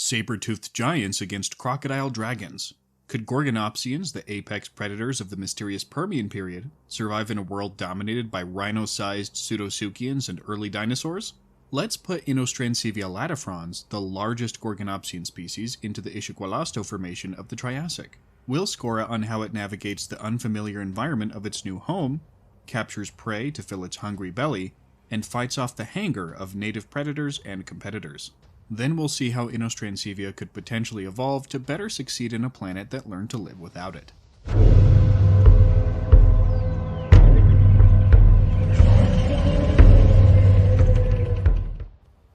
Saber-toothed giants against crocodile dragons. Could Gorgonopsians, the apex predators of the mysterious Permian Period, survive in a world dominated by rhino-sized pseudosuchians and early dinosaurs? Let's put Inostrancevia latifrons, the largest Gorgonopsian species, into the Ischigualasto Formation of the Triassic. We'll score it on how it navigates the unfamiliar environment of its new home, captures prey to fill its hungry belly, and fights off the hunger of native predators and competitors. Then we'll see how Inostrancevia could potentially evolve to better succeed in a planet that learned to live without it.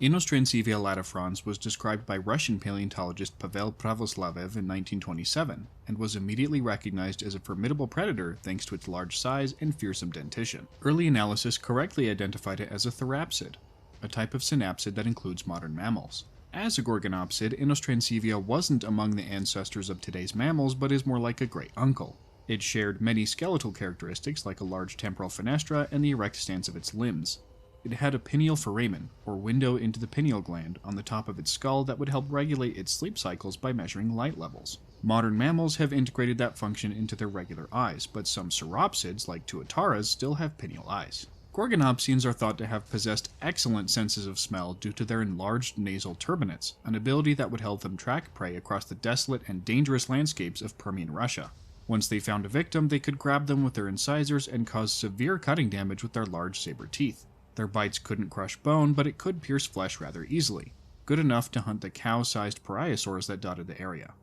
Inostrancevia latifrons was described by Russian paleontologist Pavel Pravoslavev in 1927, and was immediately recognized as a formidable predator thanks to its large size and fearsome dentition. Early analysis correctly identified it as a therapsid, a type of synapsid that includes modern mammals. As a gorgonopsid, Inostrancevia wasn't among the ancestors of today's mammals, but is more like a great uncle. It shared many skeletal characteristics like a large temporal fenestra and the erect stance of its limbs. It had a pineal foramen, or window into the pineal gland, on the top of its skull that would help regulate its sleep cycles by measuring light levels. Modern mammals have integrated that function into their regular eyes, but some sauropsids, like tuataras, still have pineal eyes. Gorgonopsians are thought to have possessed excellent senses of smell due to their enlarged nasal turbinates, an ability that would help them track prey across the desolate and dangerous landscapes of Permian Russia. Once they found a victim, they could grab them with their incisors and cause severe cutting damage with their large saber teeth. Their bites couldn't crush bone, but it could pierce flesh rather easily, good enough to hunt the cow-sized pariasaurs that dotted the area.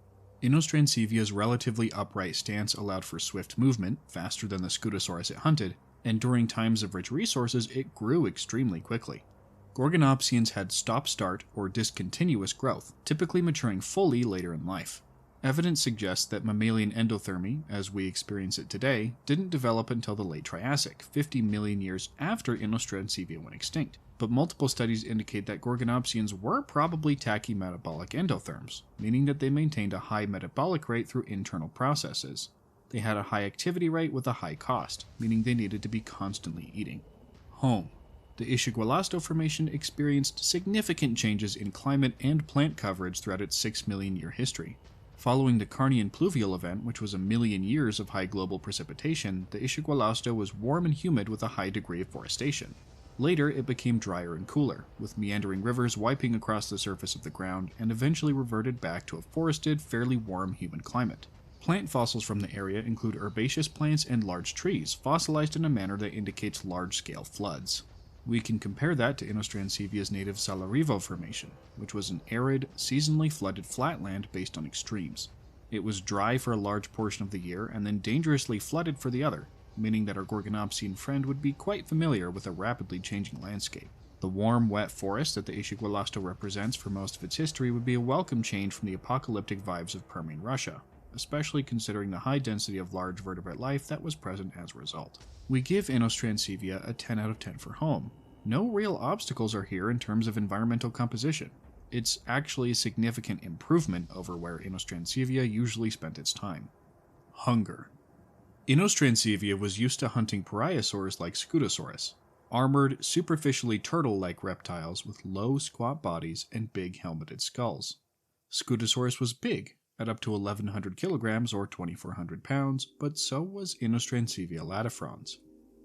Inostrancevia relatively upright stance allowed for swift movement, faster than the Scutosaurus it hunted, and during times of rich resources it grew extremely quickly. Gorgonopsians had stop-start or discontinuous growth, typically maturing fully later in life. Evidence suggests that mammalian endothermy, as we experience it today, didn't develop until the late Triassic, 50 million years after Inostrancevia went extinct. But multiple studies indicate that Gorgonopsians were probably tachymetabolic endotherms, meaning that they maintained a high metabolic rate through internal processes. They had a high activity rate with a high cost, meaning they needed to be constantly eating. Home. The Ischigualasto Formation experienced significant changes in climate and plant coverage throughout its 6 million year history. Following the Carnian pluvial event, which was a million years of high global precipitation, the Ischigualasto was warm and humid with a high degree of forestation. Later, it became drier and cooler, with meandering rivers wiping across the surface of the ground, and eventually reverted back to a forested, fairly warm humid climate. Plant fossils from the area include herbaceous plants and large trees, fossilized in a manner that indicates large-scale floods. We can compare that to Inostrancevia native Saber-toothed Formation, which was an arid, seasonally flooded flatland based on extremes. It was dry for a large portion of the year and then dangerously flooded for the other, meaning that our Gorgonopsian friend would be quite familiar with a rapidly changing landscape. The warm, wet forest that the Ischigualasto represents for most of its history would be a welcome change from the apocalyptic vibes of Permian Russia, especially considering the high density of large vertebrate life that was present as a result. We give Inostrancevia a 10 out of 10 for home. No real obstacles are here in terms of environmental composition. It's actually a significant improvement over where Inostrancevia usually spent its time. Hunger. Inostrancevia was used to hunting pariasaurs like Scutosaurus, armored, superficially turtle-like reptiles with low, squat bodies and big helmeted skulls. Scutosaurus was big, at up to 1,100 kilograms or 2,400 pounds, but so was Inostrancevia latifrons.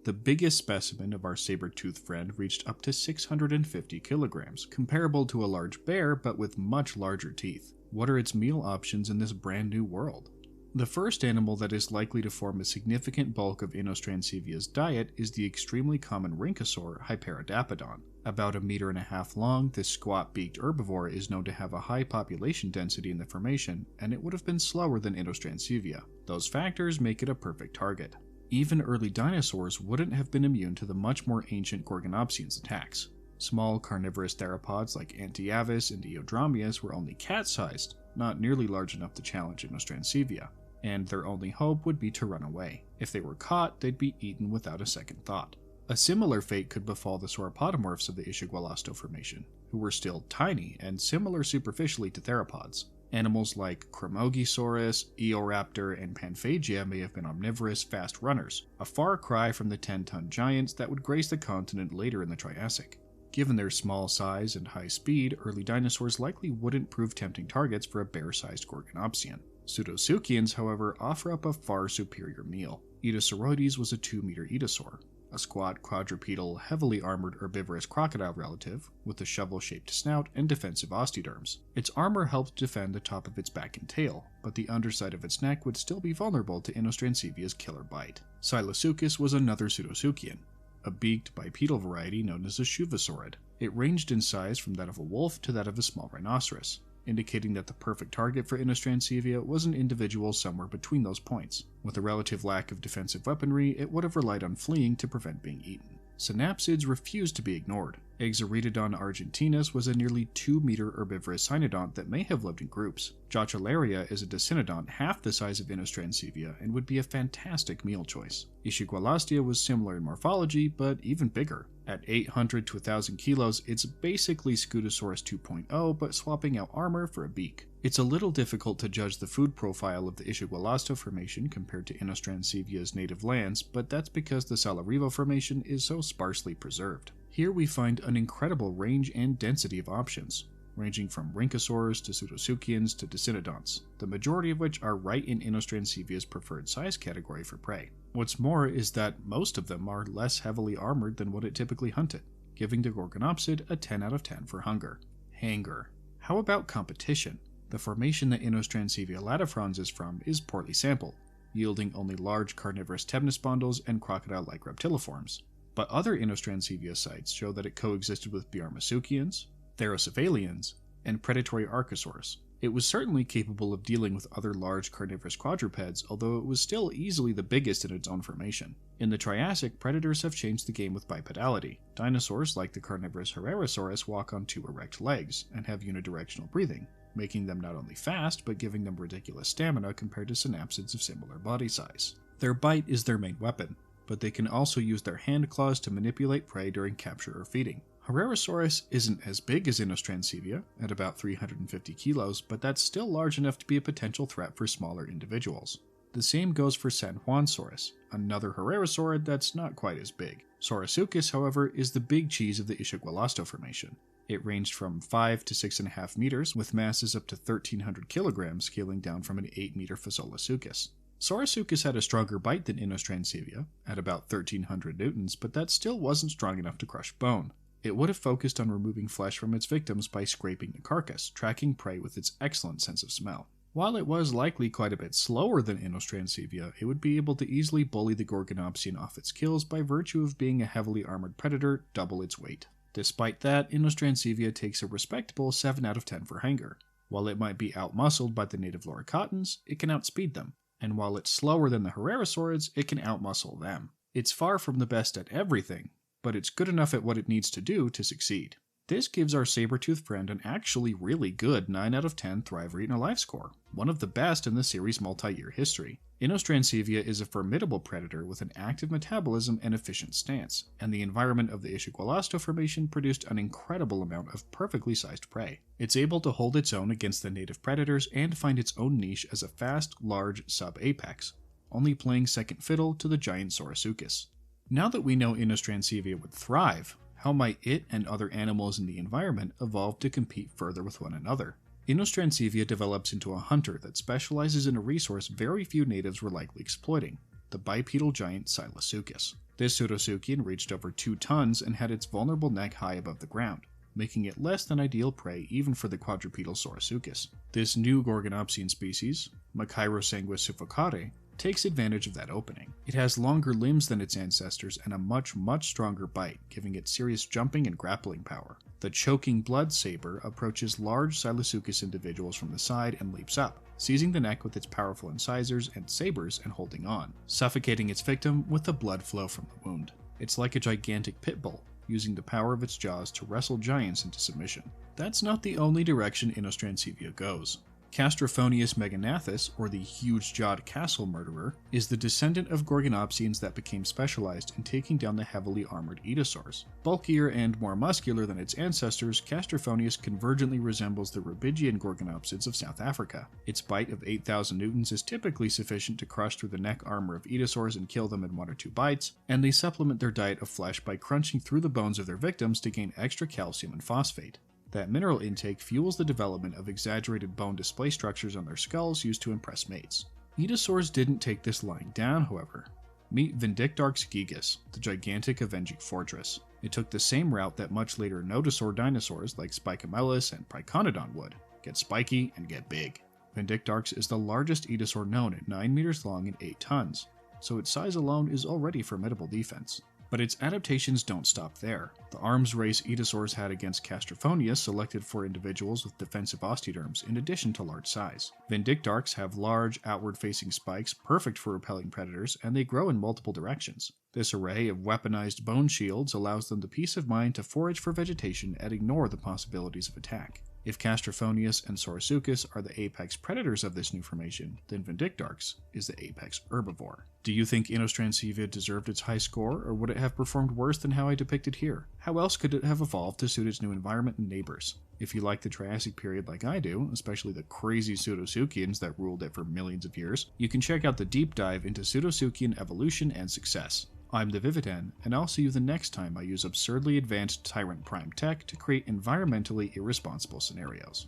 The biggest specimen of our saber-toothed friend reached up to 650 kilograms, comparable to a large bear but with much larger teeth. What are its meal options in this brand new world? The first animal that is likely to form a significant bulk of Inostrancevia diet is the extremely common rhynchosaur Hyperodapodon. About 1.5 meters long, this squat-beaked herbivore is known to have a high population density in the formation, and it would have been slower than Inostrancevia. Those factors make it a perfect target. Even early dinosaurs wouldn't have been immune to the much more ancient Gorgonopsians' attacks. Small carnivorous theropods like Antiavis and Eodromius were only cat-sized, not nearly large enough to challenge Inostrancevia, and their only hope would be to run away. If they were caught, they'd be eaten without a second thought. A similar fate could befall the sauropodomorphs of the Ischigualasto Formation, who were still tiny and similar superficially to theropods. Animals like Chromogesaurus, Eoraptor, and Panphagia may have been omnivorous, fast runners, a far cry from the 10-ton giants that would grace the continent later in the Triassic. Given their small size and high speed, early dinosaurs likely wouldn't prove tempting targets for a bear-sized Gorgonopsian. Pseudosuchians, however, offer up a far superior meal. Inostrancevia was a 2-meter etosaur, a squat, quadrupedal, heavily armored herbivorous crocodile relative with a shovel-shaped snout and defensive osteoderms. Its armor helped defend the top of its back and tail, but the underside of its neck would still be vulnerable to Inostrancevia killer bite. Silosuchus was another pseudosuchian, a beaked bipedal variety known as a shuvasaurid. It ranged in size from that of a wolf to that of a small rhinoceros, indicating that the perfect target for Inostrancevia was an individual somewhere between those points. With a relative lack of defensive weaponry, it would have relied on fleeing to prevent being eaten. Synapsids refused to be ignored. Exoretodon argentinus was a nearly 2-meter herbivorous cynodont that may have lived in groups. Joschua is a dicynodont half the size of Inostrancevia and would be a fantastic meal choice. Ischigualastia was similar in morphology, but even bigger. At 800 to 1,000 kilos, it's basically Scutosaurus 2.0, but swapping out armor for a beak. It's a little difficult to judge the food profile of the Ischigualasto Formation compared to Inostrancevia native lands, but that's because the Saber-toothed Formation is so sparsely preserved. Here we find an incredible range and density of options, ranging from rhynchosaurs to pseudosuchians to dicynodonts, the majority of which are right in Inostrancevia preferred size category for prey. What's more is that most of them are less heavily armored than what it typically hunted, giving the Gorgonopsid a 10 out of 10 for hunger. Hanger. How about competition? The formation that Inostrancevia latifrons is from is poorly sampled, yielding only large carnivorous temnospondyls and crocodile-like reptiliforms. But other Inostrancevia sites show that it coexisted with Biarmasuchians, Therocephalians, and predatory archosaurs. It was certainly capable of dealing with other large carnivorous quadrupeds, although it was still easily the biggest in its own formation. In the Triassic, predators have changed the game with bipedality. Dinosaurs like the carnivorous Herrerasaurus walk on 2 erect legs and have unidirectional breathing, making them not only fast, but giving them ridiculous stamina compared to synapsids of similar body size. Their bite is their main weapon, but they can also use their hand claws to manipulate prey during capture or feeding. Herrerasaurus isn't as big as Inostrancevia, at about 350 kilos, but that's still large enough to be a potential threat for smaller individuals. The same goes for San Juansaurus, another Herrerasaurid that's not quite as big. Saurosuchus, however, is the big cheese of the Ischigualasto Formation. It ranged from 5 to 6.5 meters, with masses up to 1,300 kilograms, scaling down from an 8-meter Phasolosuchus. Saurosuchus had a stronger bite than Inostrancevia, at about 1,300 newtons, but that still wasn't strong enough to crush bone. It would have focused on removing flesh from its victims by scraping the carcass, tracking prey with its excellent sense of smell. While it was likely quite a bit slower than Inostrancevia, it would be able to easily bully the Gorgonopsian off its kills by virtue of being a heavily armored predator double its weight. Despite that, Inostrancevia takes a respectable 7 out of 10 for hanger. While it might be outmuscled by the native loricotans, it can outspeed them. And while it's slower than the Herrerasaurids, it can outmuscle them. It's far from the best at everything, but it's good enough at what it needs to do to succeed. This gives our saber-toothed friend an actually really good 9 out of 10 Thrive or Eat in a Life score, one of the best in the series' multi-year history. Inostrancevia is a formidable predator with an active metabolism and efficient stance, and the environment of the Ischigualasto Formation produced an incredible amount of perfectly sized prey. It's able to hold its own against the native predators and find its own niche as a fast, large sub-apex, only playing second fiddle to the giant Saurosuchus. Now that we know Inostrancevia would thrive, how might it and other animals in the environment evolve to compete further with one another? Inostrancevia develops into a hunter that specializes in a resource very few natives were likely exploiting, the bipedal giant Silosuchus. This pseudosuchian reached over 2 tons and had its vulnerable neck high above the ground, making it less than ideal prey even for the quadrupedal Saurosuchus. This new Gorgonopsian species, Machairosanguis suffocare, takes advantage of that opening. It has longer limbs than its ancestors and a much stronger bite, giving it serious jumping and grappling power. The choking blood saber approaches large Silosuchus individuals from the side and leaps up, seizing the neck with its powerful incisors and sabers and holding on, suffocating its victim with the blood flow from the wound. It's like a gigantic pit bull, using the power of its jaws to wrestle giants into submission. That's not the only direction Inostrancevia goes. Castrophonius meganathus, or the huge-jawed castle murderer, is the descendant of Gorgonopsians that became specialized in taking down the heavily armored Inosaurs. Bulkier and more muscular than its ancestors, Castrophonius convergently resembles the Rubigian Gorgonopsids of South Africa. Its bite of 8,000 newtons is typically sufficient to crush through the neck armor of Inosaurs and kill them in 1 or 2 bites, and they supplement their diet of flesh by crunching through the bones of their victims to gain extra calcium and phosphate. That mineral intake fuels the development of exaggerated bone display structures on their skulls used to impress mates. Inosaurs didn't take this lying down, however. Meet Vindictarch's Gigas, the gigantic avenging fortress. It took the same route that much later nodosaur dinosaurs like Spicamelus and Priconodon would: get spiky and get big. Vindictarch's is the largest Inosaur known at 9 meters long and 8 tons, so its size alone is already formidable defense. But its adaptations don't stop there. The arms race Inosaurs had against Castrophonius selected for individuals with defensive osteoderms in addition to large size. Vindictarchs have large, outward-facing spikes perfect for repelling predators, and they grow in multiple directions. This array of weaponized bone shields allows them the peace of mind to forage for vegetation and ignore the possibilities of attack. If Castrophonius and Saurosuchus are the apex predators of this new formation, then Vindictarchs is the apex herbivore. Do you think Inostrancevia deserved its high score, or would it have performed worse than how I depicted here? How else could it have evolved to suit its new environment and neighbors? If you like the Triassic period like I do, especially the crazy pseudosuchians that ruled it for millions of years, you can check out the deep dive into pseudosuchian evolution and success. I'm the Vividen, and I'll see you the next time I use absurdly advanced Tyrant Prime tech to create environmentally irresponsible scenarios.